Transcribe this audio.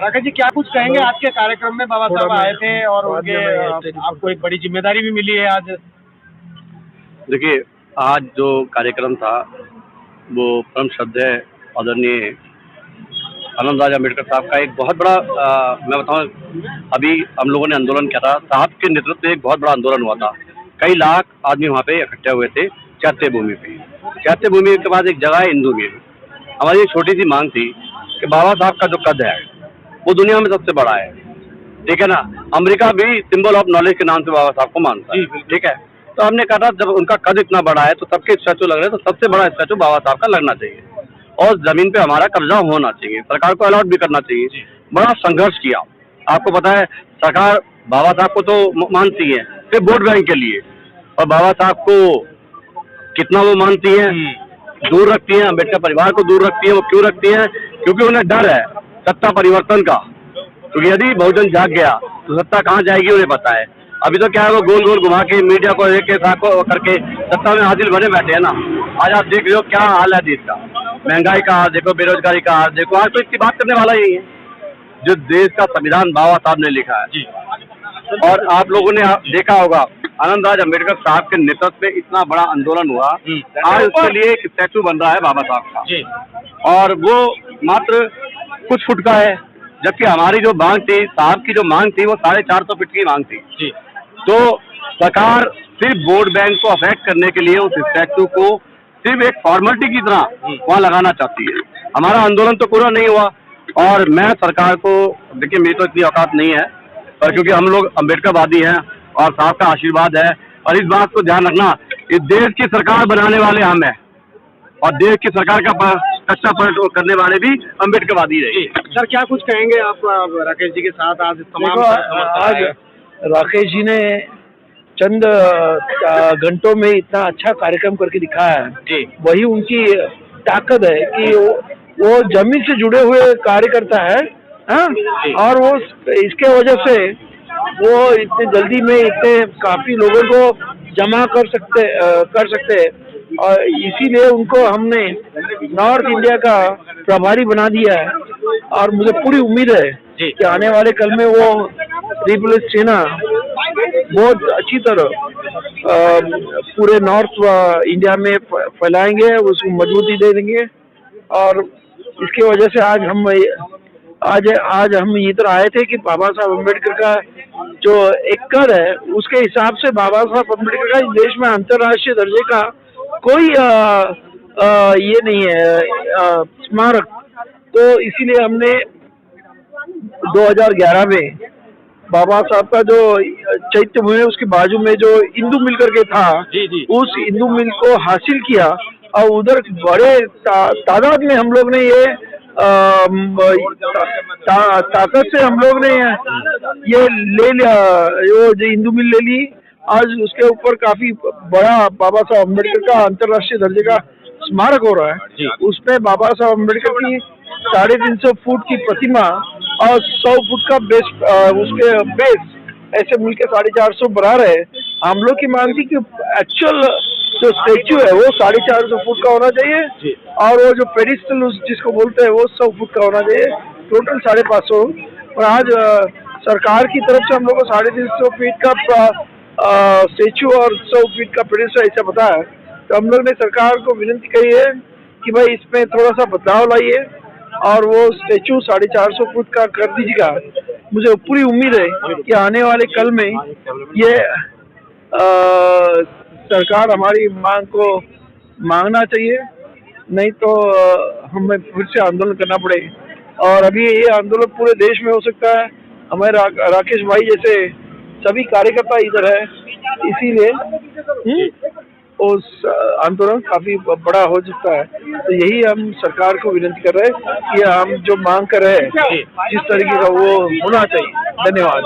राकेश जी, क्या कुछ कहेंगे? आज के कार्यक्रम में बाबा साहब आए थे और उनके आपको एक बड़ी जिम्मेदारी भी मिली है आज। देखिए, आज जो कार्यक्रम था वो परम श्रद्धेय आदरणीय आनंदराज अम्बेडकर साहब का एक बहुत बड़ा मैं बताऊं, अभी हम लोगों ने आंदोलन किया था, साहब के नेतृत्व में एक बहुत बड़ा आंदोलन हुआ था। कई लाख आदमी वहाँ पे इकट्ठे हुए थे चैत्य भूमि पे। चैत्य भूमि के बाद एक जगह है इंदू मिल। हमारी एक छोटी सी मांग थी कि बाबा साहब का जो कद है वो दुनिया में सबसे बड़ा है, ठीक है ना। अमेरिका भी सिंबल ऑफ नॉलेज के नाम से बाबा साहब को मानता है, ठीक है। तो हमने कहा था जब उनका कद इतना बड़ा है तो सबके स्टैचू लग रहे हैं, तो सबसे बड़ा स्टैचू बाबा साहब का लगना चाहिए और जमीन पे हमारा कब्जा होना चाहिए, सरकार को अलॉट भी करना चाहिए। बड़ा संघर्ष किया। आपको पता है सरकार बाबा साहब को तो मानती है सिर्फ वोट बैंक के लिए, और बाबा साहब को कितना वो मानती है, दूर रखती है, अम्बेडकर परिवार को दूर रखती है। वो क्यों रखती है? क्योंकि उन्हें डर है सत्ता परिवर्तन का, क्योंकि यदि बहुजन जाग गया तो सत्ता कहाँ जाएगी उन्हें पता है। अभी तो क्या है, वो गोल गोल घुमा के मीडिया को एक एक करके सत्ता में हासिल बने बैठे हैं ना। आज आप देख रहे हो क्या हाल है देश का, महंगाई का हाल देखो, बेरोजगारी का हाल देखो। आज तो इसकी बात करने वाला ही है जो देश का संविधान बाबा साहब ने लिखा है। और आप लोगों ने देखा होगा आनंदराज अम्बेडकर साहब के नेतृत्व में इतना बड़ा आंदोलन हुआ, आज उसके लिए एक स्टैचू बन रहा है बाबा साहब का, और वो मात्र कुछ फुट का है, जबकि हमारी जो मांग थी, साहब की जो मांग थी, वो 450 फीट की मांग थी। तो सरकार सिर्फ वोट बैंक को अफेक्ट करने के लिए उस स्टैचू को सिर्फ एक फॉर्मेलिटी की तरह वहाँ लगाना चाहती है। हमारा आंदोलन तो पूरा नहीं हुआ, और मैं सरकार को, देखिए मेरी तो इतनी औकात नहीं है, पर क्योंकि हम लोग अम्बेडकरवादी हैं और साहब का आशीर्वाद है, और इस बात को ध्यान रखना, इस देश की सरकार बनाने वाले हम हैं और देश की सरकार का कच्चा पलट करने वाले भी अम्बेडकरवादी रहे। सर, क्या कुछ कहेंगे आप राकेश जी के साथ? आज तमाम आज राकेश जी ने चंद घंटों में इतना अच्छा कार्यक्रम करके दिखाया है, वही उनकी ताकत है कि वो जमीन से जुड़े हुए कार्यकर्ता है, और वो इसके वजह से वो इतने जल्दी में इतने काफी लोगों को जमा कर सकते हैं, और इसीलिए उनको हमने नॉर्थ इंडिया का प्रभारी बना दिया है। और मुझे पूरी उम्मीद है कि आने वाले कल में वो पीपल्स सेना बहुत अच्छी तरह पूरे नॉर्थ इंडिया में फैलाएंगे, उसको मजबूती दे देंगे। और इसकी वजह से आज हम इधर आए थे कि बाबा साहब अम्बेडकर का जो एक कद है, उसके हिसाब से बाबा साहब अम्बेडकर का इस देश में अंतर्राष्ट्रीय दर्जे का कोई ये नहीं है स्मारक। तो इसीलिए हमने 2011 में बाबा साहब का जो चैत्य भूमि है उसके बाजू में जो इंदू मिल करके था, उस इंदू मिल को हासिल किया, और उधर बड़े तादाद में हम लोग ने ये ताकत से हम लोग ने ये ले लिया, वो जो इंदू मिल ले ली। आज उसके ऊपर काफी बड़ा बाबा साहब अम्बेडकर का अंतर्राष्ट्रीय दर्जे का स्मारक हो रहा है। उसमें बाबा साहब अम्बेडकर की 350 फुट की प्रतिमा और 100 फुट का बेस, उसके बेस ऐसे मिलकर 450 बना रहे। हम लोग की मांग थी कि एक्चुअल जो स्टेच्यू है वो 450 फुट का होना चाहिए, और वो जो पेडिस्टल जिसको बोलते हैं वो 100 फुट का होना चाहिए, टोटल 550। और आज सरकार की तरफ से हम लोग को 350 फीट का स्टेच्यू और 100 फीट का पेडिस्टल ऐसा पता है। तो हम लोग ने सरकार को विनती करी है कि भाई इसमें थोड़ा सा बदलाव लाइए और वो स्टेच्यू 450 फुट का कर दीजिएगा। मुझे पूरी उम्मीद है कि आने वाले कल में ये सरकार हमारी मांग को मांगना चाहिए, नहीं तो हमें फिर से आंदोलन करना पड़े। और अभी ये आंदोलन पूरे देश में हो सकता है। हमारे राकेश भाई जैसे सभी कार्यकर्ता इधर है, इसीलिए उस आंदोलन काफी बड़ा हो सकता है। तो यही हम सरकार को विनती कर रहे हैं कि हम जो मांग कर रहे हैं जिस तरीके का वो होना चाहिए। धन्यवाद।